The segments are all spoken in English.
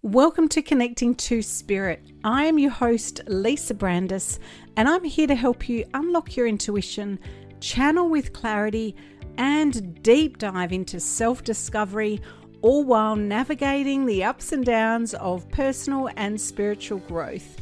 Welcome to Connecting to Spirit. I am your host, Lisa Brandis, and I'm here to help you unlock your intuition, channel with clarity, and deep dive into self-discovery, all while navigating the ups and downs of personal and spiritual growth.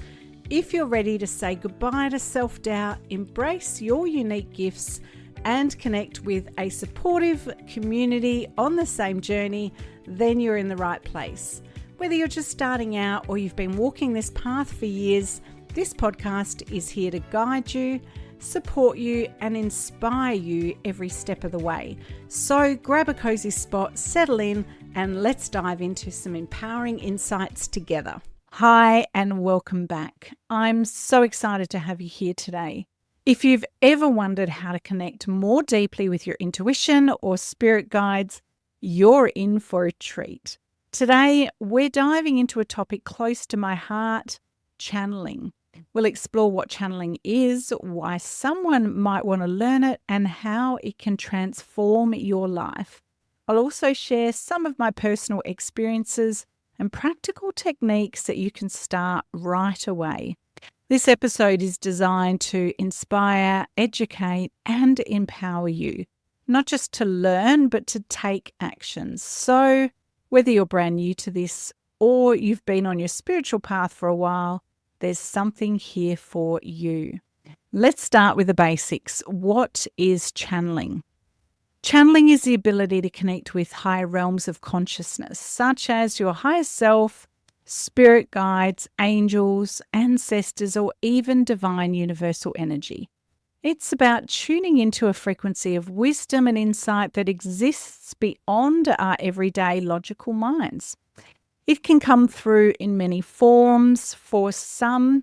If you're ready to say goodbye to self-doubt, embrace your unique gifts, and connect with a supportive community on the same journey, then you're in the right place. Whether you're just starting out or you've been walking this path for years, this podcast is here to guide you, support you, and inspire you every step of the way. So grab a cozy spot, settle in, and let's dive into some empowering insights together. Hi, and welcome back. I'm so excited to have you here today. If you've ever wondered how to connect more deeply with your intuition or spirit guides, you're in for a treat. Today, we're diving into a topic close to my heart, channeling. We'll explore what channeling is, why someone might want to learn it, and how it can transform your life. I'll also share some of my personal experiences and practical techniques that you can start right away. This episode is designed to inspire, educate, and empower you, not just to learn, but to take action. So, whether you're brand new to this or you've been on your spiritual path for a while, there's something here for you. Let's start with the basics. What is channeling? Channeling is the ability to connect with higher realms of consciousness, such as your higher self, spirit guides, angels, ancestors, or even divine universal energy. It's about tuning into a frequency of wisdom and insight that exists beyond our everyday logical minds. It can come through in many forms. For some,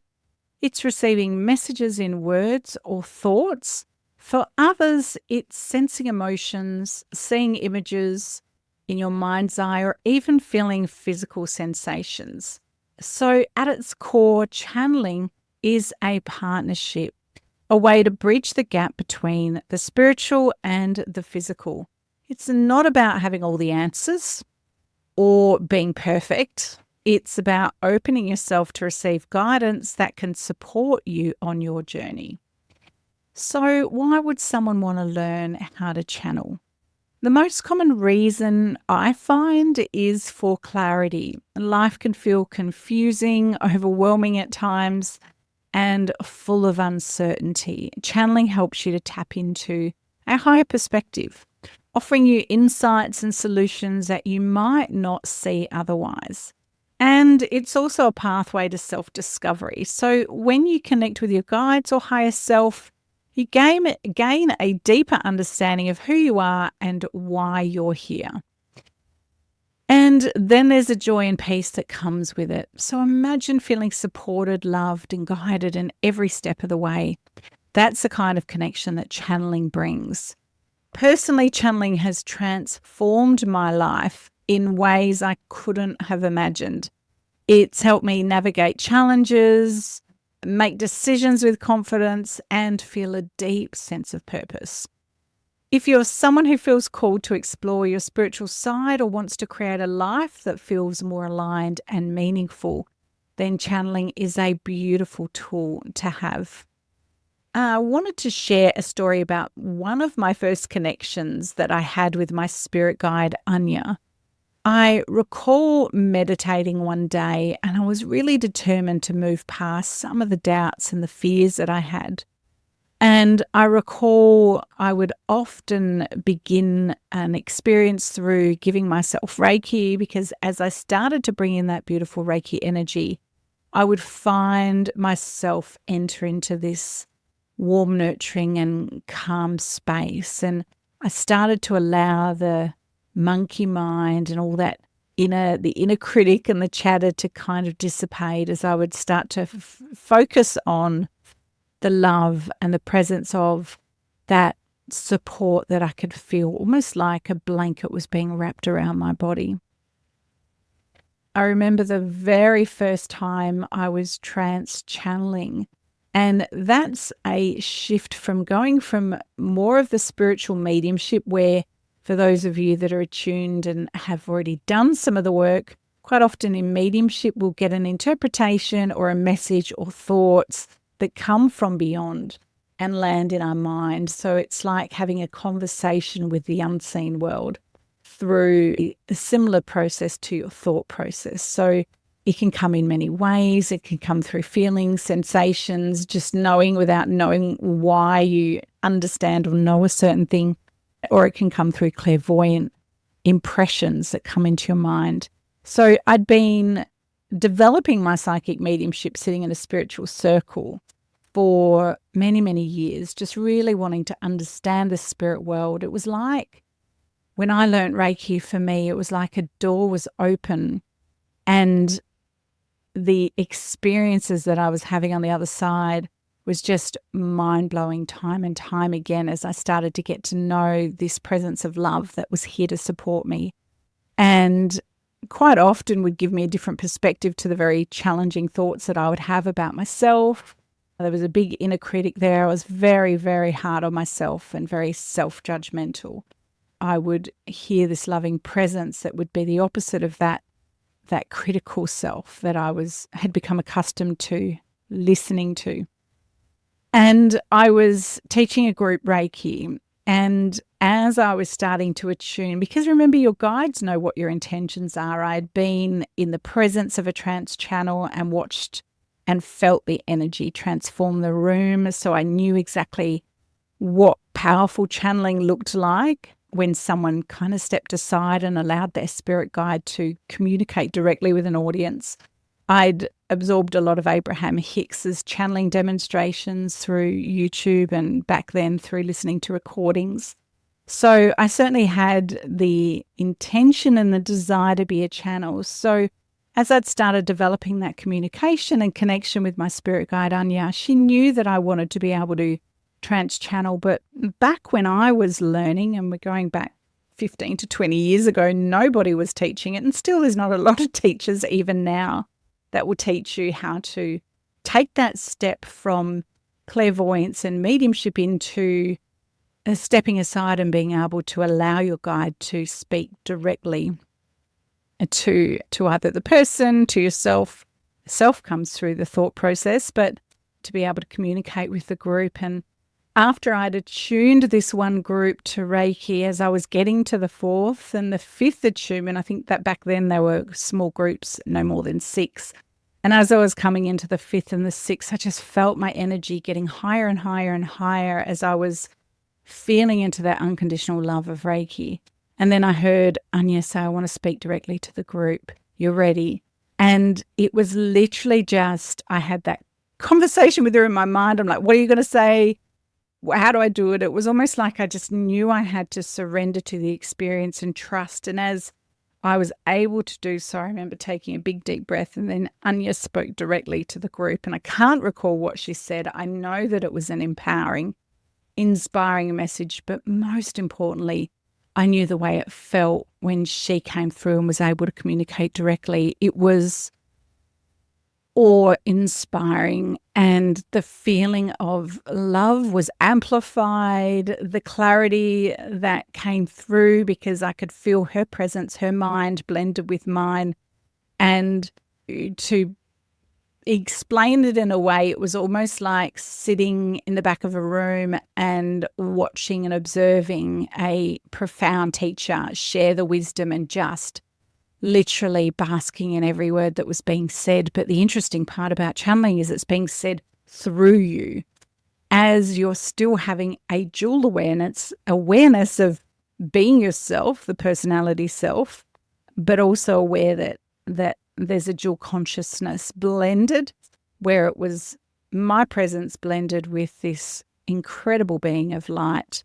it's receiving messages in words or thoughts. For others, it's sensing emotions, seeing images in your mind's eye, or even feeling physical sensations. So at its core, channeling is a partnership, a way to bridge the gap between the spiritual and the physical. It's not about having all the answers or being perfect. It's about opening yourself to receive guidance that can support you on your journey. So why would someone want to learn how to channel? The most common reason I find is for clarity. Life can feel confusing, overwhelming at times, and full of uncertainty. Channeling helps you to tap into a higher perspective, offering you insights and solutions that you might not see otherwise. And it's also a pathway to self-discovery. So when you connect with your guides or higher self, you gain a deeper understanding of who you are and why you're here. And then there's a joy and peace that comes with it. So imagine feeling supported, loved, and guided in every step of the way. That's the kind of connection that channeling brings. Personally, channeling has transformed my life in ways I couldn't have imagined. It's helped me navigate challenges, make decisions with confidence, and feel a deep sense of purpose. If you're someone who feels called to explore your spiritual side or wants to create a life that feels more aligned and meaningful, then channeling is a beautiful tool to have. I wanted to share a story about one of my first connections that I had with my spirit guide, Anya. I recall meditating one day and I was really determined to move past some of the doubts and the fears that I had. And I recall I would often begin an experience through giving myself Reiki, because as I started to bring in that beautiful Reiki energy, I would find myself enter into this warm, nurturing and calm space. And I started to allow the monkey mind and all that the inner critic and the chatter to kind of dissipate as I would start to focus on the love and the presence of that support that I could feel, almost like a blanket was being wrapped around my body. I remember the very first time I was trance channeling, and that's a shift from going from more of the spiritual mediumship, where for those of you that are attuned and have already done some of the work, quite often in mediumship, we'll get an interpretation or a message or thoughts that come from beyond and land in our mind. So it's like having a conversation with the unseen world through a similar process to your thought process. So it can come in many ways. It can come through feelings, sensations, just knowing without knowing why you understand or know a certain thing, or it can come through clairvoyant impressions that come into your mind. So I'd been developing my psychic mediumship sitting in a spiritual circle for many, many years, just really wanting to understand the spirit world. It was like when I learned Reiki, for me, it was like a door was open, and the experiences that I was having on the other side was just mind-blowing time and time again as I started to get to know this presence of love that was here to support me. And quite often would give me a different perspective to the very challenging thoughts that I would have about myself. There was a big inner critic there. I was very, very hard on myself and very self-judgmental. I would hear this loving presence that would be the opposite of that critical self that I had become accustomed to listening to. And I was teaching a group Reiki, and as I was starting to attune, because remember, your guides know what your intentions are. I had been in the presence of a trance channel and watched and felt the energy transform the room, so I knew exactly what powerful channeling looked like when someone kind of stepped aside and allowed their spirit guide to communicate directly with an audience. I'd absorbed a lot of Abraham Hicks's channeling demonstrations through YouTube and back then through listening to recordings. So I certainly had the intention and the desire to be a channel. So as I'd started developing that communication and connection with my spirit guide, Anya, she knew that I wanted to be able to trance channel. But back when I was learning, and we're going back 15 to 20 years ago, nobody was teaching it. And still there's not a lot of teachers even now that will teach you how to take that step from clairvoyance and mediumship into stepping aside and being able to allow your guide to speak directly to either the person, to yourself. Self comes through the thought process, but to be able to communicate with the group. And after I'd attuned this one group to Reiki, as I was getting to the fourth and the fifth attunement, I think that back then they were small groups, no more than 6. And as I was coming into the fifth and the sixth, I just felt my energy getting higher and higher and higher as I was feeling into that unconditional love of Reiki. And then I heard Anya say, I want to speak directly to the group. You're ready. And it was literally just, I had that conversation with her in my mind. I'm like, what are you going to say? How do I do it? It was almost like I just knew I had to surrender to the experience and trust. And as I was able to do so, I remember taking a big deep breath, and then Anya spoke directly to the group. And I can't recall what she said. I know that it was an empowering, inspiring message, but most importantly, I knew the way it felt when she came through and was able to communicate directly. It was awe-inspiring, and the feeling of love was amplified. The clarity that came through, because I could feel her presence, her mind blended with mine. And to explain it in a way, it was almost like sitting in the back of a room and watching and observing a profound teacher share the wisdom and just literally basking in every word that was being said. But the interesting part about channeling is it's being said through you as you're still having a dual awareness of being yourself, the personality self, but also aware that there's a dual consciousness blended, where it was my presence blended with this incredible being of light.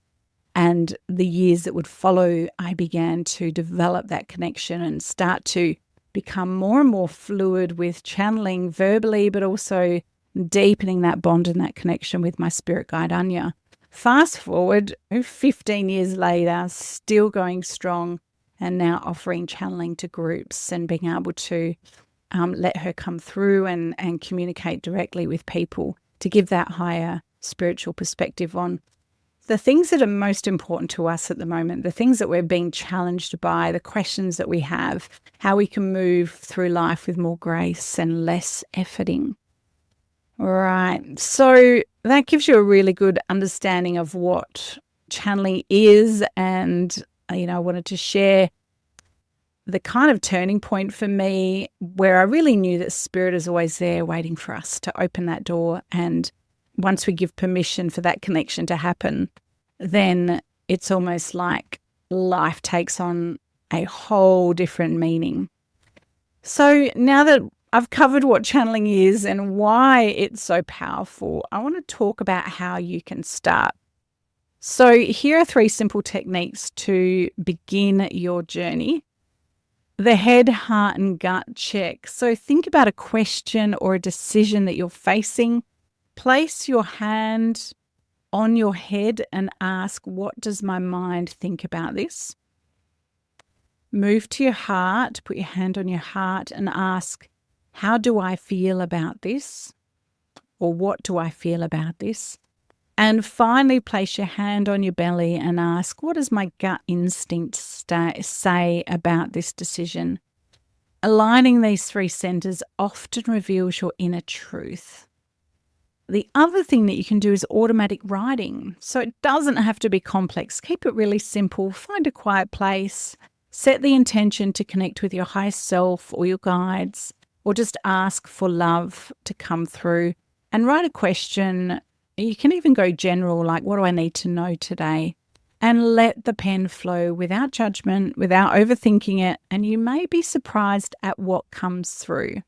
And the years that would follow, I began to develop that connection and start to become more and more fluid with channeling verbally, but also deepening that bond and that connection with my spirit guide, Anya. Fast forward 15 years later, still going strong, and now offering channeling to groups and being able to let her come through and communicate directly with people to give that higher spiritual perspective on the things that are most important to us at the moment, the things that we're being challenged by, the questions that we have, how we can move through life with more grace and less efforting. All right. So that gives you a really good understanding of what channeling is. And, I wanted to share the kind of turning point for me where I really knew that spirit is always there waiting for us to open that door. And once we give permission for that connection to happen, then it's almost like life takes on a whole different meaning. So now that I've covered what channeling is and why it's so powerful, I want to talk about how you can start. So here are 3 simple techniques to begin your journey. The head, heart, and gut check. So think about a question or a decision that you're facing. Place your hand on your head and ask, what does my mind think about this? Move to your heart, put your hand on your heart and ask, how do I feel about this? Or what do I feel about this? And finally, place your hand on your belly and ask, what does my gut instinct say about this decision? Aligning these 3 centers often reveals your inner truth. The other thing that you can do is automatic writing. So it doesn't have to be complex. Keep it really simple. Find a quiet place. Set the intention to connect with your higher self or your guides, or just ask for love to come through and write a question. You can even go general, like, what do I need to know today? And let the pen flow without judgment, without overthinking it. And you may be surprised at what comes through.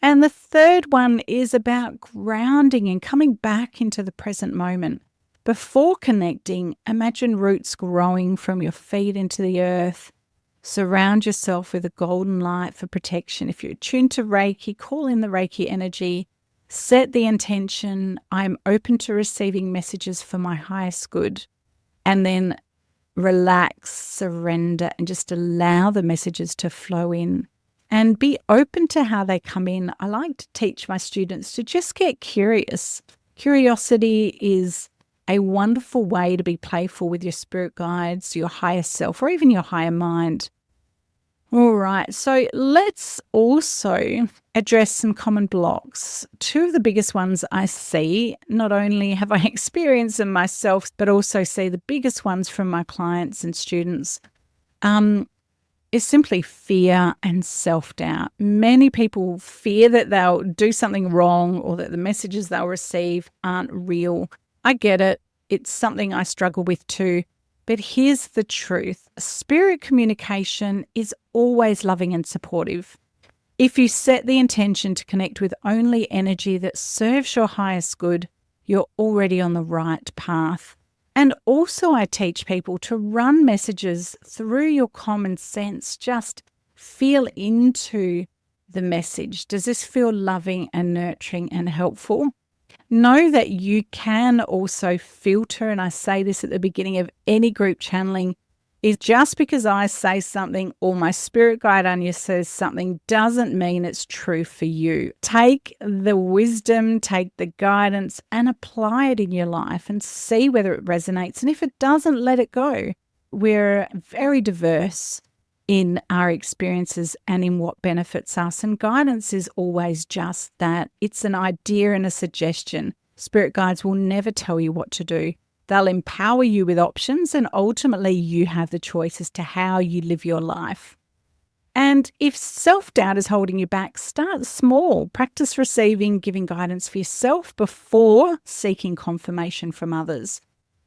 And the third one is about grounding and coming back into the present moment. Before connecting, imagine roots growing from your feet into the earth. Surround yourself with a golden light for protection. If you're attuned to Reiki, call in the Reiki energy. Set the intention, I'm open to receiving messages for my highest good. And then relax, surrender, and just allow the messages to flow in. And be open to how they come in. I like to teach my students to just get curious. Curiosity is a wonderful way to be playful with your spirit guides, your higher self, or even your higher mind. All right, so let's also address some common blocks. 2 of the biggest ones I see, not only have I experienced them myself, but also see the biggest ones from my clients and students, is simply fear and self-doubt. Many people fear that they'll do something wrong or that the messages they'll receive aren't real. I get it. It's something I struggle with too. But here's the truth. Spirit communication is always loving and supportive. If you set the intention to connect with only energy that serves your highest good, you're already on the right path. And also I teach people to run messages through your common sense. Just feel into the message. Does this feel loving and nurturing and helpful? Know that you can also filter, and I say this at the beginning of any group channeling, is just because I say something or my spirit guide Anya says something doesn't mean it's true for you. Take the wisdom, take the guidance and apply it in your life and see whether it resonates. And if it doesn't, let it go. We're very diverse in our experiences and in what benefits us. And guidance is always just that. It's an idea and a suggestion. Spirit guides will never tell you what to do. They'll empower you with options, and ultimately you have the choice as to how you live your life. And if self-doubt is holding you back, start small. Practice receiving, giving guidance for yourself before seeking confirmation from others.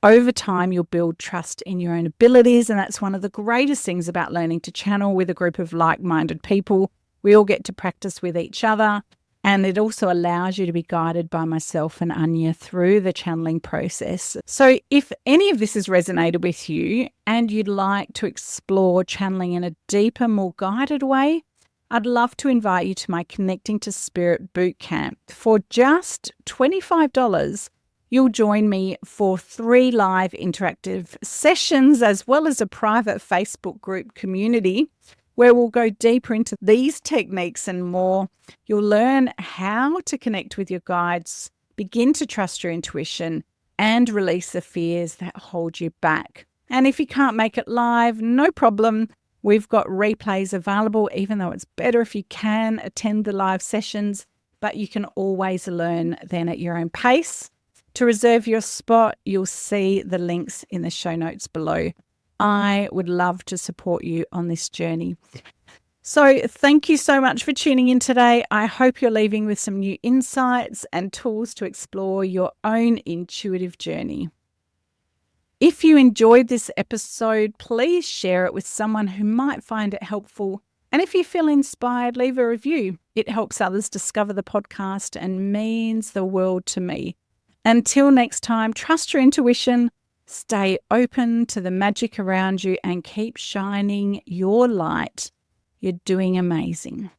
Over time, you'll build trust in your own abilities, and that's one of the greatest things about learning to channel with a group of like-minded people. We all get to practice with each other, and it also allows you to be guided by myself and Anya through the channeling process. So if any of this has resonated with you and you'd like to explore channeling in a deeper, more guided way, I'd love to invite you to my Connecting to Spirit Bootcamp. For just $25, you'll join me for 3 live interactive sessions, as well as a private Facebook group community where we'll go deeper into these techniques and more. You'll learn how to connect with your guides, begin to trust your intuition, and release the fears that hold you back. And if you can't make it live, no problem. We've got replays available, even though it's better if you can attend the live sessions, but you can always learn then at your own pace. To reserve your spot, you'll see the links in the show notes below. I would love to support you on this journey. So thank you so much for tuning in today. I hope you're leaving with some new insights and tools to explore your own intuitive journey. If you enjoyed this episode, please share it with someone who might find it helpful. And if you feel inspired, leave a review. It helps others discover the podcast and means the world to me. Until next time, trust your intuition, stay open to the magic around you, and keep shining your light. You're doing amazing.